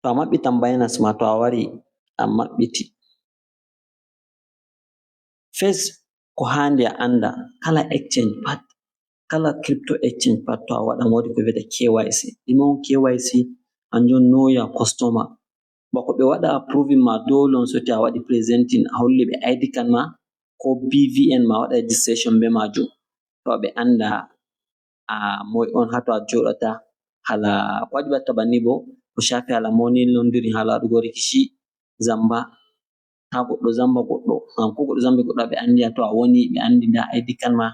To a maɓɓitan Binance ma to a wari a maɓɓiti, first ko haandi a annda kala exchange pat, kala crypto exchange pat to a waɗan woodi ko wiyete KYC. Ɗume on KYC? Hanjum know your customer. Bako ɓe waɗa approving ma dole on soti a waɗi presenting a holli ɓe ID card ma ko BVN ma waɗa registration be maajum, to ɓe annda moy on haa to a jooɗata. Hala ko waɗi ɓe watta banni bo ko shafi hala money laundering, hala waɗugo rikici, zamba, haa goɗɗo zamba goɗɗo, ngam ko goɗɗo zambi goɗɗo ɓe anndi to a woni, ɓe anndi ndaa ID card ma,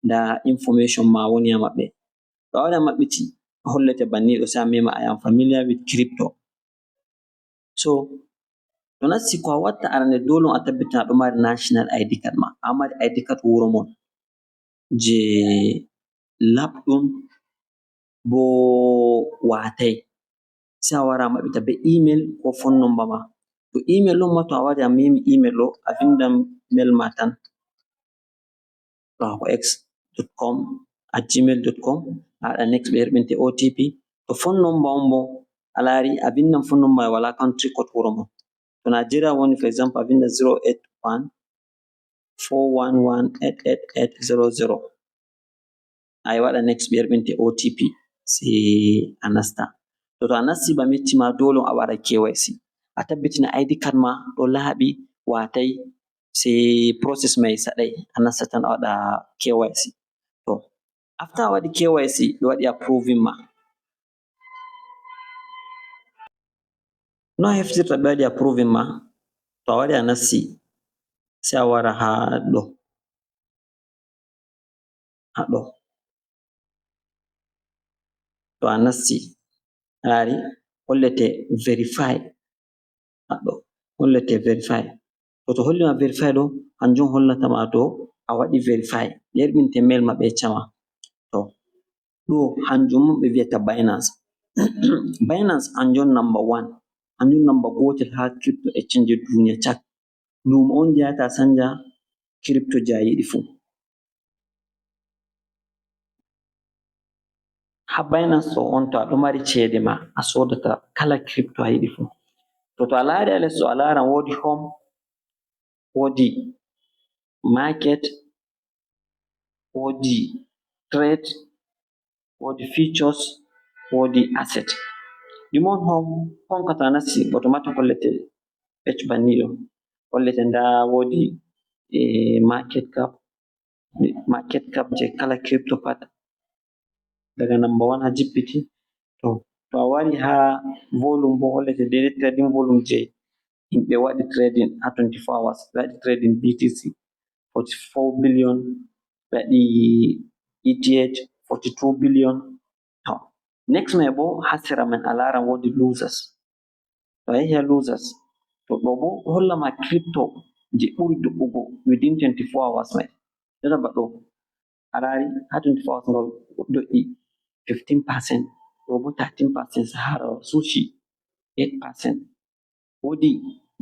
ndaa information ma woni haa maɓɓe. To a wari a maɓɓiti hollete banni ɗo, sai a mema I am familiar with crypto. So to nasti ko a watta arande dole on a tabbitina aɗo mari national ID card ma, a mari ID card wuro mon je laɓɗum bo watay, sai a wara a maɓɓita be email ko phone number ma. To email on ma to a wari a memi email ɗo, a vindan mail ma tan x.com@gmail.com, a waɗa next ɓe herɓinte OTP. To phone number on bo a laari a vindan phone number wala country code wuro mon. To Nigeria woni for example a vindan 08141188800. Ai waɗa next ɓe herɓinte OTP sai a nasta. To a nasti ba metti ma dole on a waɗa KYC. A tabbitina ID card ma ɗo laaɓi watay, sai process mai saɗay, a nasta tan a waɗa KYC. To after a waɗi KYC ɓe waɗi approving ma. No a heftirta ɓe waɗi approving ma? To a wari a nasti sai a wara haa ɗo, to a nasti a laari hollete verify, haɗɗo hollete verify. To holli ma verify ɗo, hanjum hollata ma to a waɗi verify, ɓe herɓinte mail ma ɓe yecca ma. To ɗo hanjum on ɓe wiyata Binance. Binance hanjum number one, hanjum number gotel haa crypto exchange duniya cak. Lumo on je yahata a sanja crypto je a yiɗi fu. Haa Binance ɗo on to aɗo mari ceede ma a sodata kala crypto a yiɗi fu. To a laari a les ɗo a laaran woodi home, woodi market, woodi trade, woodi features, woodi asset. Ɗume on home? Home ka to a nasti automatic hollete page banni ɗo, hollete ndaa woodi market cap je kala crypto pat, daga number one haa jippiti. To a wari haa volume bo hollete daily trading volume je himɓe waɗi trading haa 24 hours, ɓe waɗi trading BTC 44 billion, ɓe waɗi ETH 42 billion. To next mai bo haa sera man a laaran woodi losers. To a yahi haa losers, to ɗo bo holla ma crypto je ɓuri do'ugo within 24 hours mai. Jotta ba ɗo a laari haa 24 hours ɗo do'i 15%, ɗo bo 13%, Sahara sushi 8%. Woodi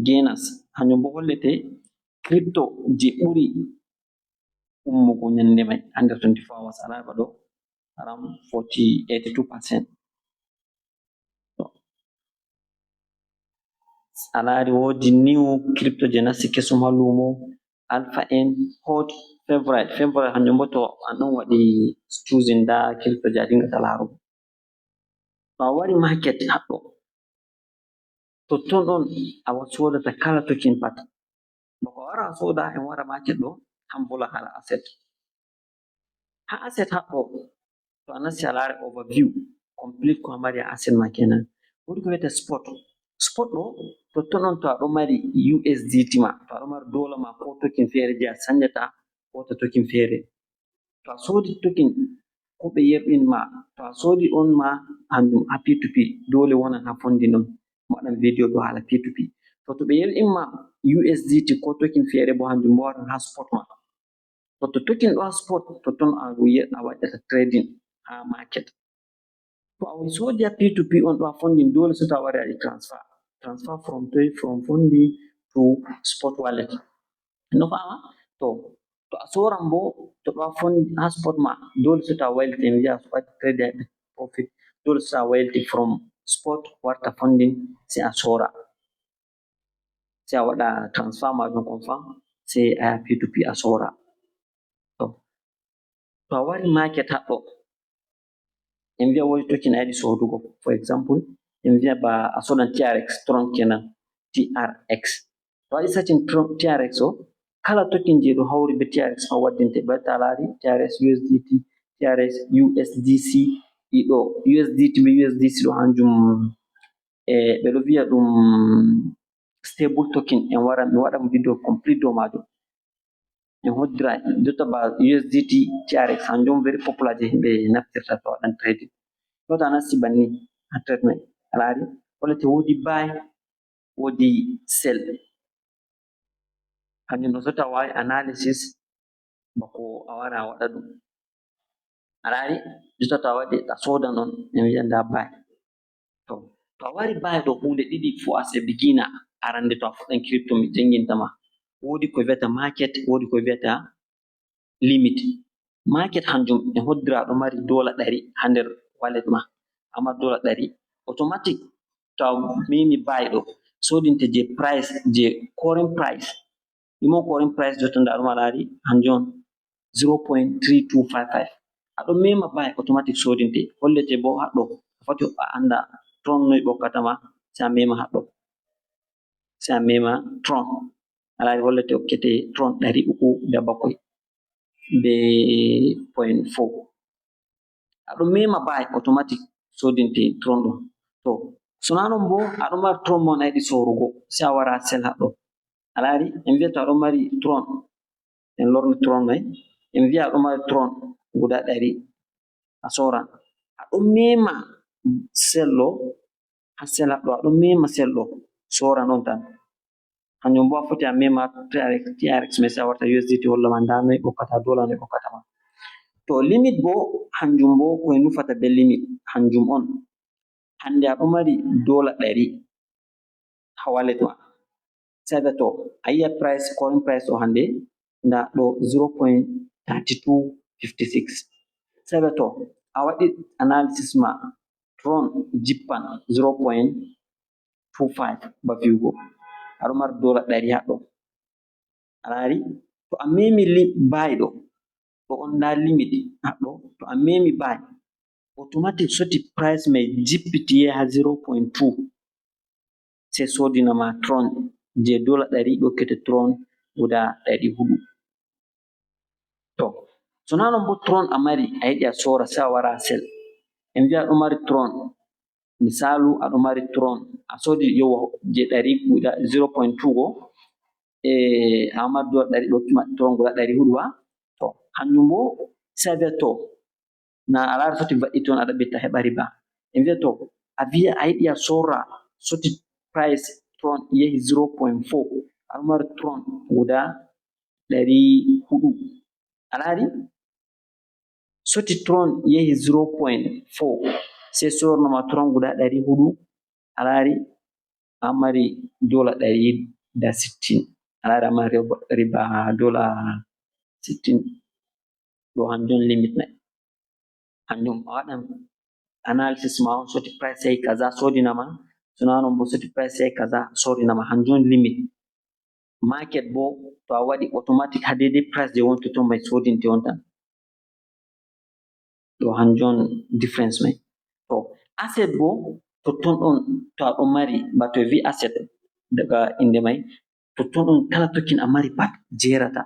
gainers, hanjum bo hollete crypto je ɓuri ummugo nyande mai under 24 hours, a laari ba ɗo around 82%. A laari woodi new crypto je nasti kesum haa lumo, Alpha N, Hot, Favorite. Favorite hanjum bo to an ɗon waɗi choosing ndaa crypto je a dingata laarugo. To a wari market haɗɗo, totton on a sodata kala token pat. Bako a wara a soda en wara market ɗo, han vola hala asset. Haa asset haɗɗo to a nasti a laari overview complete ko a mari haa asset ma kenan. Woodi ko wiyete spot. Spot ɗo totton on to aɗo mari USDT ma, to aɗo mari dollar ma ko token feere je a sanjata hota token feere. To a sodi token ko ɓe yerɓin ma, to a sodi on ma hanjum haa P2P dole wonan haa fondi non. Mi waɗan video ɗo hala P2P. To ɓe yerɓin ma USDT ko token feere bo hanjum bo waran haa spot ma. To token ɗo haa spot totton a waɗata trading haa market. To a sodi haa P2P on ɗo haa fondi dole seto a wari a waɗi transfer. Transfer from fondi to spot wallet. No fama? To a soran bo to ɗo haa spot ma dole seto a wailiti, mi wiya waɗi trade profit, dole seto a wailiti from spot warta funding sai a sora, sai a waɗa transfer majum confirm sai a yaha P2P a sora. To a wari market haɗɗo, en wi'a woodi token a yiɗi sodugo, for example en wi'a ba a sodan TRX, Tron kenan, TRX. To a waɗi searching TRX o, kala token je ɗo hawri be TRX pat waddinte. Batta a laari TRX USDT, TRX USDC, ɗiɗo USDT be USDC ɗo hanjum ɓe ɗo wi'a ɗum stable token. En wara mi waɗan video complete dow majum, en hoddira jotta ba USDT TRX hanjum very popular je himɓe naftirta to waɗan trading. Jotta a nasti banni ha trade mai, a laari hollete woodi buy woodi sell, hanjum ɗo jotta a wawi analysis bako a wara a waɗa ɗum. A laari jotta to a waɗi a sodan on, en wi'a nda buy. To a wari buy ɗo hunde ɗiɗi fu as a beginner, arande to a fuɗɗan crypto mi jangintama, woodi ko wi'ata market, woodi ko wi'ata limit. Market hanjum en hoddira aɗo mari $100 ha nder wallet ma, amma $100 automatic to a memi buy ɗo sodinte je price je current price. Ɗume on current price jotta nda ɗum a laari hanjum on 0.3255. aɗo mema buy automatic sodinte, hollete bo haɗɗo foti a anda Tron noy ɓokkatama, sai a mema haɗɗo, sai a mema Tron. A laari hollete hokkete Tron 307 be 0.4. aɗo mema buy automatic sodinte Tron ɗo. To sona non bo aɗo mari Tron mon a yiɗi sorugo, sai a wara sell haɗɗo. A laari en wi'a to aɗo mari Tron, en lorna Tron mai, en wi'a aɗo mari Tron guda 100 a soran, aɗo mema sell ɗo ha sell haɗɗo, aɗo mema sell ɗo soran on tan. Hanjum bo a foti a mema TRX mai sai a warta USDT hollama nda noy ɓokkata, dollar noy ɓokkatama. To limit bo hanjum bo koye nufata be limit hanjum on, hande aɗo mari $100 ha wallet ma, sai a wi'a to a yi'a price current price ɗo hande nda ɗo 0.3256, sai a wi'a to a waɗi analysis ma Tron jippan 0.25 ba fi'ugo, aɗo mari $100 haɗɗo. A laari to a memi buy ɗo on nda limit haɗɗo, to a memi buy automatic soti price mai jippiti yahi ha 0.2 sai sodinama Tron je $100 ƴokkete Tron guda 400. To sona non bo Tron a mari a yiɗi a sora sai a wara sell, en wi'a aɗo mari Tron, misalu aɗo mari Tron a sodi yowa je 100 guda 0.2 go, a mari $100 ɗokkima Tron guda 400 ba. To hanjum bo sai a wi'a to na a laari foti va'iti on aɗa ɓetta heɓa riba, en wi'a to a wi'a a yiɗi a sora soti price Tron yahi 0.4, aɗo mari Tron guda 400. A laari soti Tron yahi 0.4 sai sornoma Tron guda 400, a laari an mari $160. A laari a mari riba $60 ɗo hanjum limit mai. Hanjum a waɗan analysis ma on soti price yahi kaza sodinama, sona non bo soti price yahi kaza sorinama, hanjum on limit. Market bo to a waɗi automatic ha daidai price je woni totton mai sodinte on tan, ɗo hanjum on difference mai. To asset bo totton ɗon to aɗo mari, ba to vi asset daga inde mai, totton ɗon kala token a mari pat jerata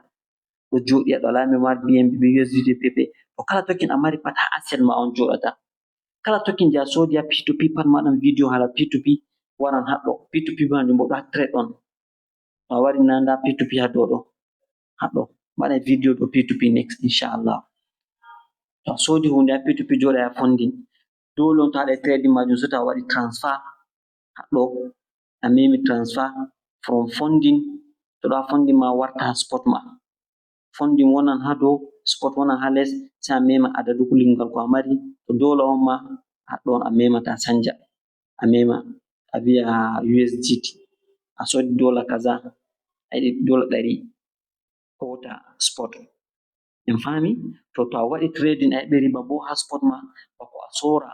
ɗo jooɗi haɗo, alama mi mari BNB be USDT PP, to kala token a mari pat ha asset ma on joɗata. Kala token je a sodi ha P2P pat mi waɗan video hala P2P waran haɗɗo, P2P bo hanjum bo ɗo ha trade on. To a wari na nda P2P ha dow ɗo haɗɗo, mi waɗan video dow P2P next inchallah. To a sodi hunde ha P2P joɗai ha funding, dole on to a waɗai trading majum seto a waɗi transfer haɗɗo, a memi transfer from funding, to ɗo ha funding ma warta ha spot ma, funding wonan ha dow, spot wonan ha les, sai a mema adadu kulingal ko a mari, to dollar on ma haɗɗo on a memata a sanja, a mema a wi'a USDT, a sodi dollar kaza a yiɗi $100 hota spot, en fami. To a waɗi trading a heɓi riba bo ha spot ma bako a sora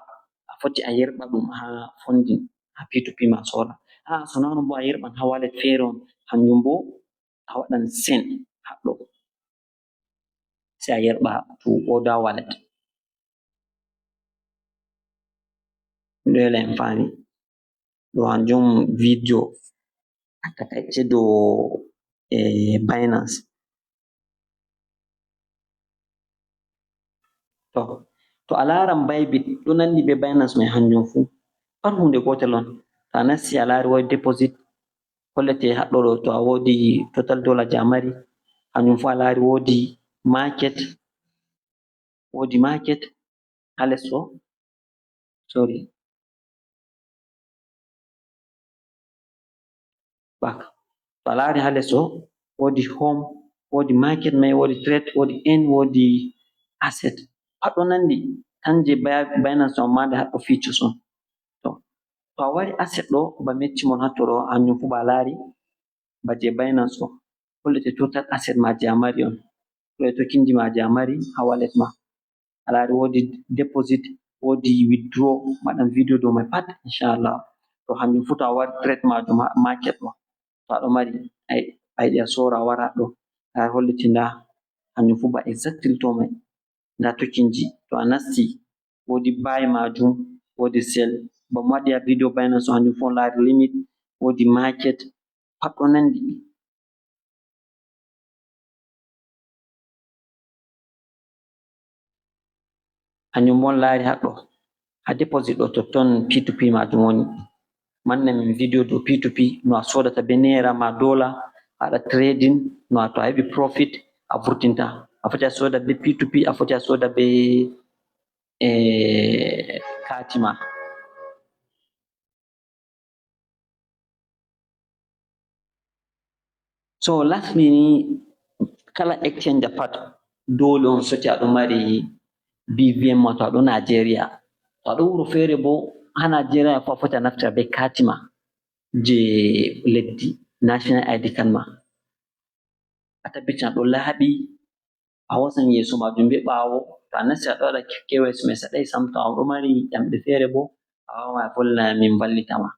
a foti a yerɓa ɗum haa fondin haa P2P ma sora. So naa non bo a yerɓan haa walet feere on, hanjum bo a waɗan sen haɗɗo, sey a yerɓa to oda walet. Miɗo wela en faami. Ɗo hanjum video a takaice dow Binance. To a laaran Bybit ɗo nanndi be Binance mai hanjum fuu pat hunde gootel on. To a nasti a laari woodi deposit hollete haɗɗo ɗo, to a woodi total dollar je a mari, hanjum fuu a laari woodi market haa les ɗo, sorry, back. To a laari haa les ɗo woodi home, woodi market mai, woodi trade, woodi earn, woodi asset, pat ɗo nanndi kan je Binance ɗo, ammaa nde haɗɗo features on. To a wari asset ɗo ba mecci mon hatto ɗo, hanjum fuu ba a laari ba je Binance ɗo hollete total asset ma je a mari on, ɗo tokinji ma je a mari haa walet ma. A laari woodi deposit, woodi withdraw, maɗan video dow mai pat inchallah. To hanjum fuu to a wari trade majum haa market ɗo, to aɗo mari a yiɗi a soora, a wara ɗo a holliti nda hanjum fuu ba exactly to mai, nda tokinji. To a nasti woodi buy majum, woodi sell, ba mo waɗi haa video Binance ɗo hanjum fuu on laari limit, woodi market, pat ɗo nanndi. Hanjum bo on laari haɗɗo haa deposit ɗo, totton P2P majum woni. Manna min video dow P2P no a soodata be naira ma dollar, a waɗa trading, no a to a heɓi profit a vurtinta. A foti a sooda be P2P, a foti a sooda be kati ma. So lastly ni kala exchange pat dole on soti aɗo mari BVN ma to aɗo Nigeria. To aɗo wuro feere bo haa Nigeria fu a foti a naftira be kati ma je leddi, national ID card ma. A tabbitina ɗo laaɓi, a hosan yeeso majum be ɓaawo. To a nasti aɗo waɗa KYC mai saɗai sam, to aɗo mari ƴamɗe feere bo a wawan a volla min vallita ma.